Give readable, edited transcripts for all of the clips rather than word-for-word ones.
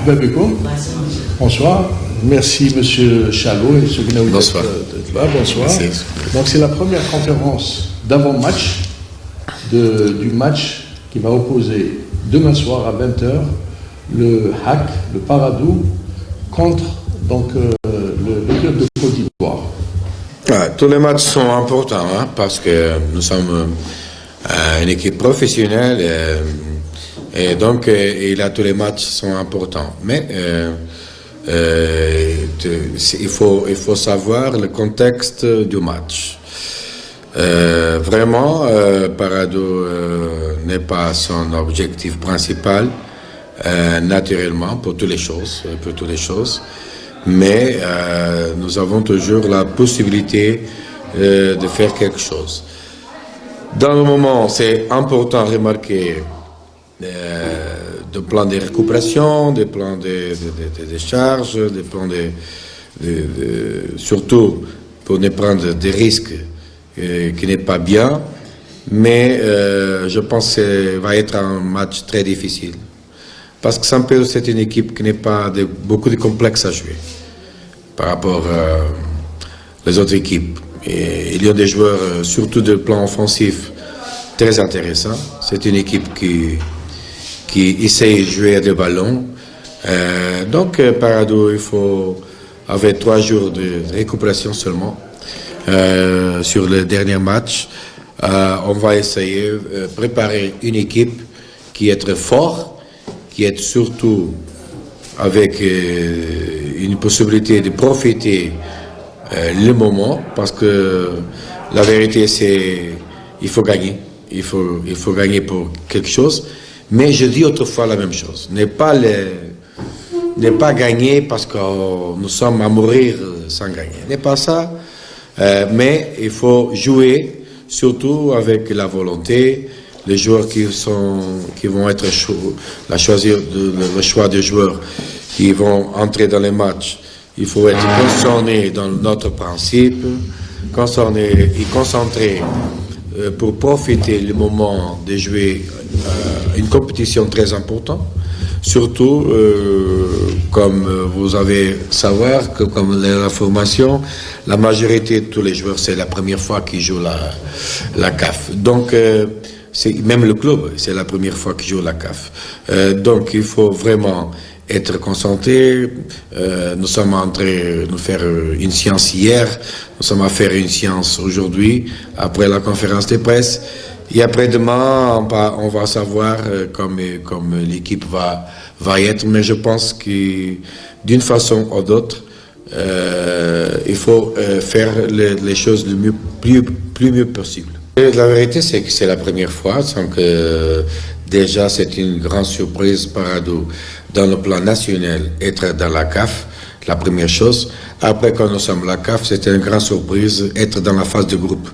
Ahmed Beko. Bonsoir. Merci Monsieur Chalot et ceux qui n'ont pas d'être là. Bonsoir. Merci. Donc c'est la première conférence d'avant-match du match qui va opposer demain soir à 20h le HAC, le Paradou, contre donc, le club de Côte d'Ivoire. Tous les matchs sont importants parce que nous sommes une équipe professionnelle et donc tous les matchs sont importants. Mais il faut savoir le contexte du match. Vraiment, Paradou n'est pas son objectif principal, naturellement, pour toutes les choses. Mais nous avons toujours la possibilité de faire quelque chose. Dans le moment, c'est important de remarquer des plans de récupération, des plans de charges, des plans surtout pour ne prendre des risques qui n'est pas bien. Mais je pense que ça va être un match très difficile. Parce que Sampaio, c'est une équipe qui n'est pas beaucoup de complexes à jouer par rapport aux autres équipes. Et il y a des joueurs, surtout de plan offensif, très intéressants. C'est une équipe qui essaye de jouer des ballons. Donc, Paradou, il faut avoir 3 jours de récupération seulement sur le dernier match. On va essayer de préparer une équipe qui est très forte, qui est surtout avec une possibilité de profiter le moment, parce que la vérité c'est il faut gagner, il faut gagner pour quelque chose. Mais je dis autrefois la même chose, ne pas gagner parce que nous sommes à mourir sans gagner, n'est pas ça, mais il faut jouer surtout avec la volonté. Les joueurs qui vont être le choix des joueurs qui vont entrer dans les matchs, il faut être concerné dans notre principe, concerné et concentré pour profiter du moment de jouer une compétition très importante. Surtout, comme vous avez savoir, que comme la formation, la majorité de tous les joueurs, c'est la première fois qu'ils jouent la CAF. Donc, même le club, c'est la première fois qu'il joue la CAF. Donc, il faut vraiment être concentré. Nous sommes en train de faire une séance hier. Nous sommes à faire une séance aujourd'hui, après la conférence de presse. Et après-demain, on va savoir comme l'équipe va être. Mais je pense que d'une façon ou d'autre, il faut faire les choses le plus mieux possible. La vérité, c'est que c'est la première fois, donc déjà c'est une grande surprise Paradou dans le plan national être dans la CAF, la première chose. Après, quand nous sommes la CAF, c'était une grande surprise être dans la phase de groupe,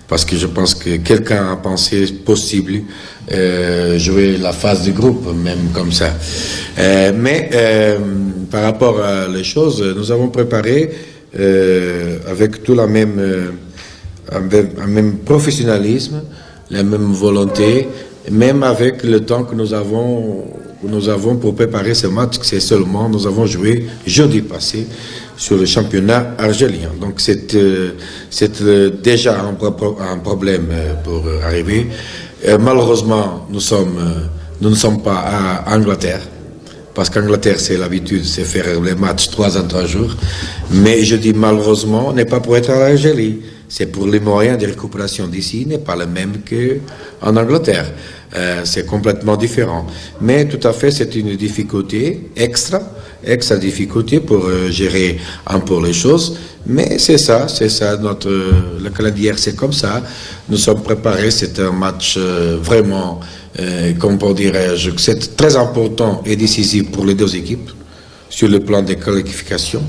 parce que je pense que quelqu'un a pensé possible jouer la phase de groupe, même comme ça. Mais par rapport à les choses, nous avons préparé avec tout un même professionnalisme, la même volonté, même avec le temps que nous avons pour préparer ce match, c'est seulement, nous avons joué jeudi passé sur le championnat algérien. Donc c'est déjà un problème pour arriver. Malheureusement, nous ne sommes pas à Angleterre, parce qu'Angleterre, c'est l'habitude, c'est faire les matchs 3 en 3 jours. Mais je dis malheureusement, n'est pas pour être en Algérie. C'est pour les moyens de récupération d'ici, n'est pas le même qu'en Angleterre. C'est complètement différent. Mais tout à fait, c'est une difficulté extra difficulté pour gérer un peu les choses. Mais c'est ça, le calendrier, c'est comme ça. Nous sommes préparés, c'est un match vraiment, comment dirais-je, c'est très important et décisif pour les 2 équipes sur le plan des qualifications.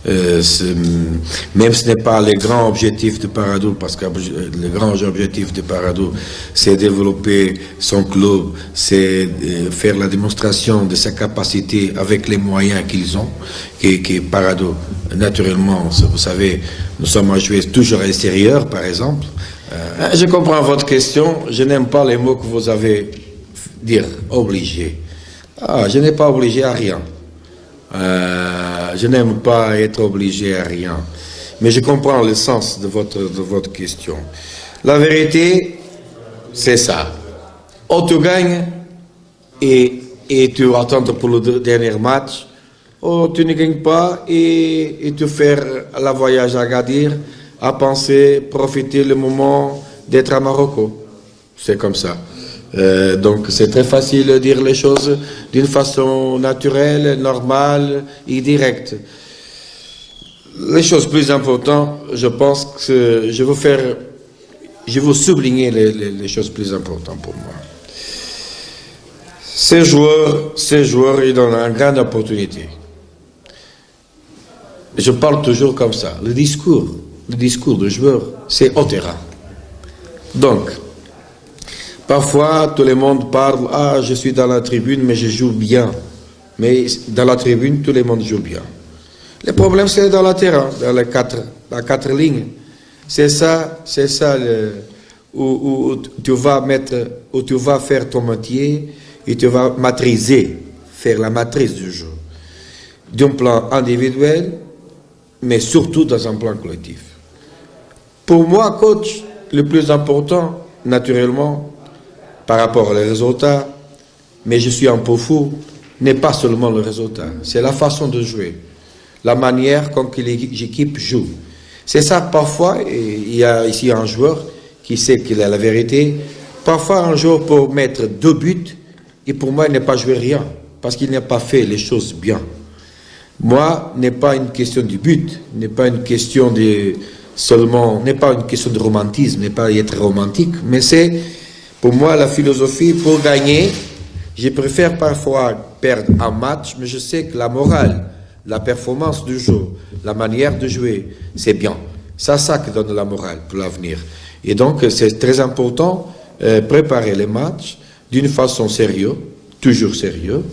Même ce n'est pas le grand objectif de Paradou, parce que le grand objectif de Paradou, c'est développer son club, c'est faire la démonstration de sa capacité avec les moyens qu'ils ont, et Paradou, naturellement, vous savez, nous sommes à jouer toujours à l'extérieur, par exemple. Je comprends votre question, je n'aime pas les mots que vous avez dit, obligé. Je n'ai pas obligé à rien. Je n'aime pas être obligé à rien. Mais je comprends le sens de votre question. La vérité, c'est ça. Ou tu gagnes et tu attends pour le dernier match, ou tu ne gagnes pas et tu fais le voyage à Agadir à penser, profiter le moment d'être à Marocco. C'est comme ça. Donc c'est très facile de dire les choses d'une façon naturelle, normale et directe. Les choses plus importantes, je pense que je veux souligner les choses plus importantes pour moi. Ces joueurs, ils donnent une grande opportunité. Je parle toujours comme ça. Le discours du joueur, c'est au terrain. Donc, parfois, tout le monde parle, ah, je suis dans la tribune, mais je joue bien. Mais dans la tribune, tout le monde joue bien. Le problème, c'est dans le terrain, dans les quatre lignes. C'est ça où tu vas faire ton métier et tu vas faire la maîtrise du jeu. D'un plan individuel, mais surtout dans un plan collectif. Pour moi, coach, le plus important, naturellement, par rapport aux résultats, mais je suis un peu fou, n'est pas seulement le résultat, c'est la façon de jouer, la manière dont l'équipe joue. C'est ça, parfois, il y a ici un joueur qui sait qu'il a la vérité. Parfois, un joueur peut mettre 2 buts et pour moi, il n'a pas joué rien parce qu'il n'a pas fait les choses bien. Moi, n'est pas une question du but, n'est pas une question de n'est pas une question de romantisme, n'est pas être romantique, mais c'est pour moi la philosophie pour gagner. Je préfère parfois perdre un match, mais je sais que la morale, la performance du jeu, la manière de jouer, c'est bien. C'est ça qui donne la morale pour l'avenir. Et donc, c'est très important préparer les matchs d'une façon sérieuse, toujours sérieux,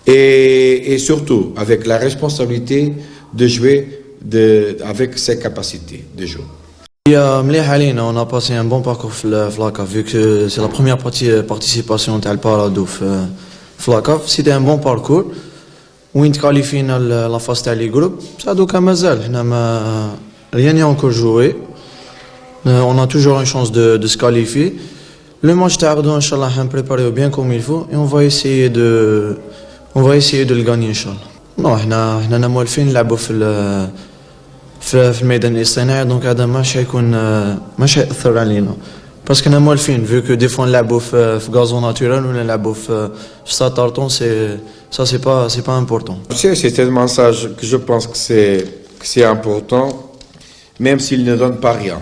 et surtout avec la responsabilité de jouer avec ses capacités de jeu. On a passé un bon parcours dans la CAF, vu que c'est la première participation de Parado dans la CAF. C'était un bon parcours. Où on qualifie la phase des groupes, ça doit mazal. Rien n'est encore joué. On a toujours une chance de se qualifier. Le match d'Ardo, Inch'Allah, on préparé bien comme il faut et on va essayer de le gagner, Inch'Allah. Non, on a موالفين نلعبوا في الميدان الاصطناعي دونك هذا ماشي يأثر علينا باسكو انا موالفين vu que des fois نلعبوا في gazon naturel ولا نلعبوا في stade Tarton, c'est pas important. C'est un message que je pense que c'est important, même s'il ne donne pas rien.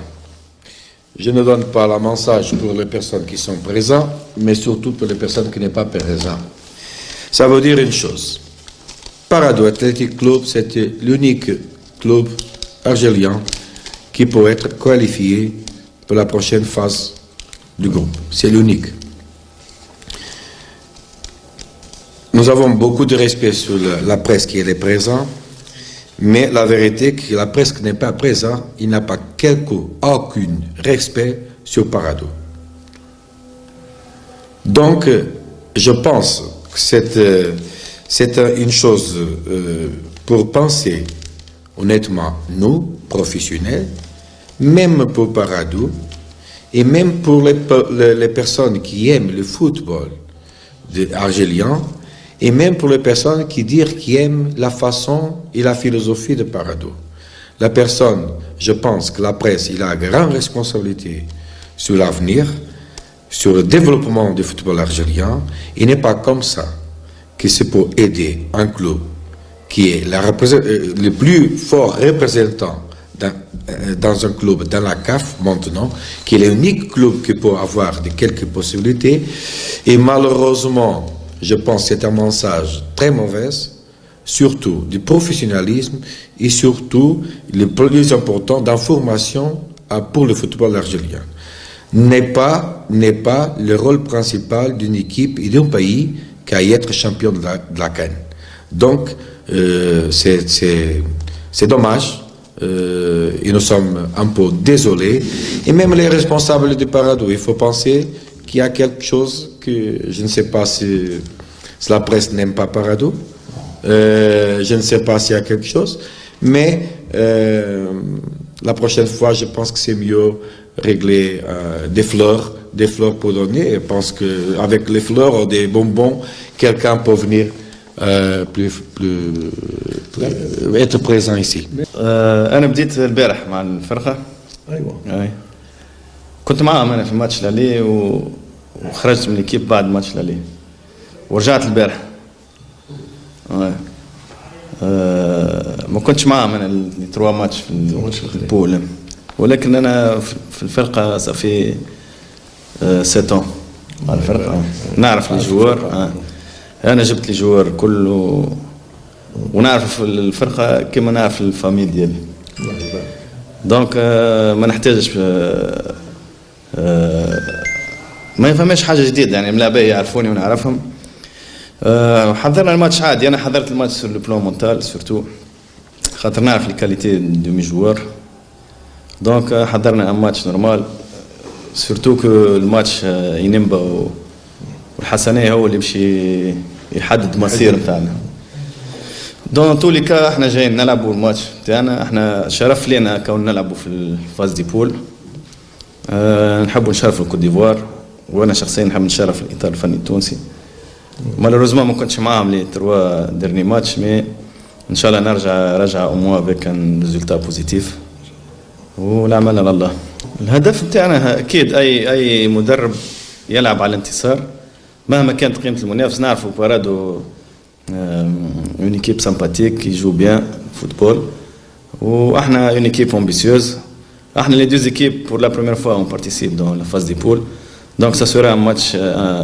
Je ne donne pas le message pour les personnes qui sont présentes, mais surtout pour les personnes qui ne sont pas présentes. Ça veut dire une chose. Parado Athletic Club, c'était l'unique club algérien qui peut être qualifié pour la prochaine phase du groupe. C'est l'unique. Nous avons beaucoup de respect sur la presse qui est présente, mais la vérité est que la presse qui n'est pas présente, il n'a pas aucun respect sur Parado. Donc, je pense que c'est une chose pour penser honnêtement, nous, professionnels, même pour Parado, et même pour les personnes qui aiment le football algérien, et même pour les personnes qui disent qu'ils aiment la façon et la philosophie de Parado. La personne, je pense que la presse, il a une grande responsabilité sur l'avenir, sur le développement du football algérien. Il n'est pas comme ça que c'est pour aider un club qui est le plus fort représentant dans un club, dans la CAF maintenant, qui est l'unique club qui peut avoir quelques possibilités. Et malheureusement, je pense que c'est un message très mauvais, surtout du professionnalisme et surtout, le plus important, d'information pour le football algérien. N'est pas le rôle principal d'une équipe et d'un pays qui a être champion de la CAN. Donc, c'est dommage, et nous sommes un peu désolés, et même les responsables de Parado, il faut penser qu'il y a quelque chose que je ne sais pas si la presse n'aime pas Parado, Je ne sais pas s'il y a quelque chose, mais la prochaine fois, je pense que c'est mieux régler des fleurs pour donner. Je pense qu'avec les fleurs ou des bonbons, quelqu'un peut venir être présent ici. أنا بديت البارح مع الفرقة. أيوة. كنت معاهم أنا في الماتش الأولي وخرجت من الكيب بعد الماتش الأولي ورجعت البارح. ما كنتش معاهم أنا التروا ماتش في البول، ولكن أنا في الفرقة صافي 7 مع الفرقة. نعرف الجوار. أنا جبت لي جوار كله ونعرف الفرقة كما نعرف الفامي ديالي. دونك ما نحتاجش ما يفهمش حاجة جديدة، يعني ملاعبية يعرفوني ونعرفهم. حضرنا الماتش عادي. أنا حضرت الماتش سور لو بلان مونتال سورتو خاطر نعرف الكاليتي دو مي جوار. دونك حضرنا ان ماتش نورمال سورتو كو الماتش ينبا والحسنية هو اللي باش يحدد المصير نتاعنا. دون طولي كا احنا جايين نلعبوا الماتش تاعنا. احنا شرف لينا كون نلعبوا في الفاز دي بول. نحبوا نشرفوا الكوت ديفوار، وانا شخصيا نحب نشرف الاطار الفني التونسي. مالوروزمون ما كنتش معاهم لي 3 ديرني ماتش، مي ان شاء الله نرجع او موا بك ان ريزولتا بوزيتيف والعمل على الله. الهدف نتاعنا اكيد اي مدرب يلعب على الانتصار مهما كانت قيمه المنافس. نعرفوا بارادو اون ايكيب سامباتيك يجو بيان فوتبول، واحنا اون ايكيب امبيسيوز. احنا لي دوز ايكيب pour la première fois on participe dans la phase des poules, donc ça sera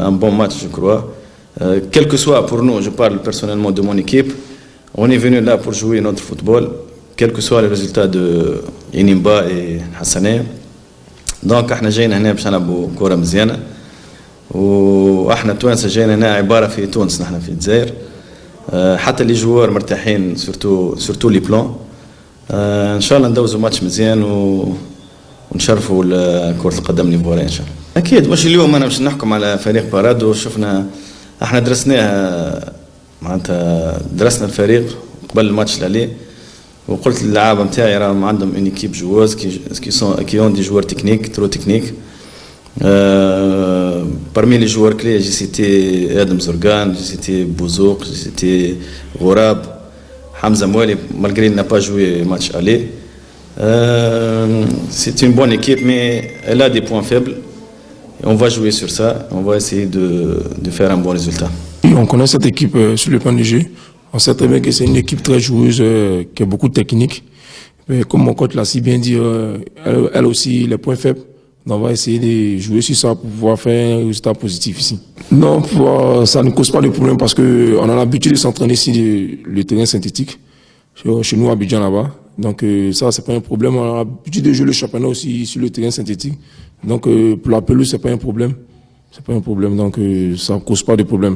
un bon match je crois. Quel que soit pour nous, je parle personnellement de mon équipe, on est venu là pour jouer notre football, quel que soit le résultat de Inimba et Hassané. Donc احنا جايين هنا باش نلعبوا كرة مزيانة، واحنا توانسة جايين هنا عبارة في تونس، نحن في الجزائر. حتى لي جوار مرتاحين سورتو لي بلان. ان شاء الله ندوزوا ماتش مزيان ونشرفوا كرة القدم ليفوارية ان شاء الله. اكيد مش اليوم انا باش نحكم على فريق بارادو. شفنا احنا درسناه، معناتها درسنا الفريق قبل الماتش الالي، وقلت للعابه نتاعي راهم عندهم اون ايكيب جواز كي اون دي جوار تكنيك ترو تكنيك. parmi les joueurs clés j'ai cité Adam Zorgan, j'ai cité Bouzouk, j'ai cité Gourab, Hamza Mouali, malgré qu'il n'a pas joué match aller. C'est une bonne équipe, mais elle a des points faibles. Et on va jouer sur ça, on va essayer de faire un bon résultat. On connaît cette équipe sur le plan du jeu. On sait très bien que c'est une équipe très joueuse, qui a beaucoup de technique. Mais comme mon coach l'a si bien dit, elle aussi, les points faibles. On va essayer de jouer sur ça pour pouvoir faire un résultat positif ici. Non, ça ne cause pas de problème parce qu'on a l'habitude de s'entraîner sur le terrain synthétique, chez nous à Abidjan là-bas. Donc ça, c'est pas un problème. On a l'habitude de jouer le championnat aussi sur le terrain synthétique. Donc pour la pelouse, c'est pas un problème. C'est pas un problème, donc ça ne cause pas de problème.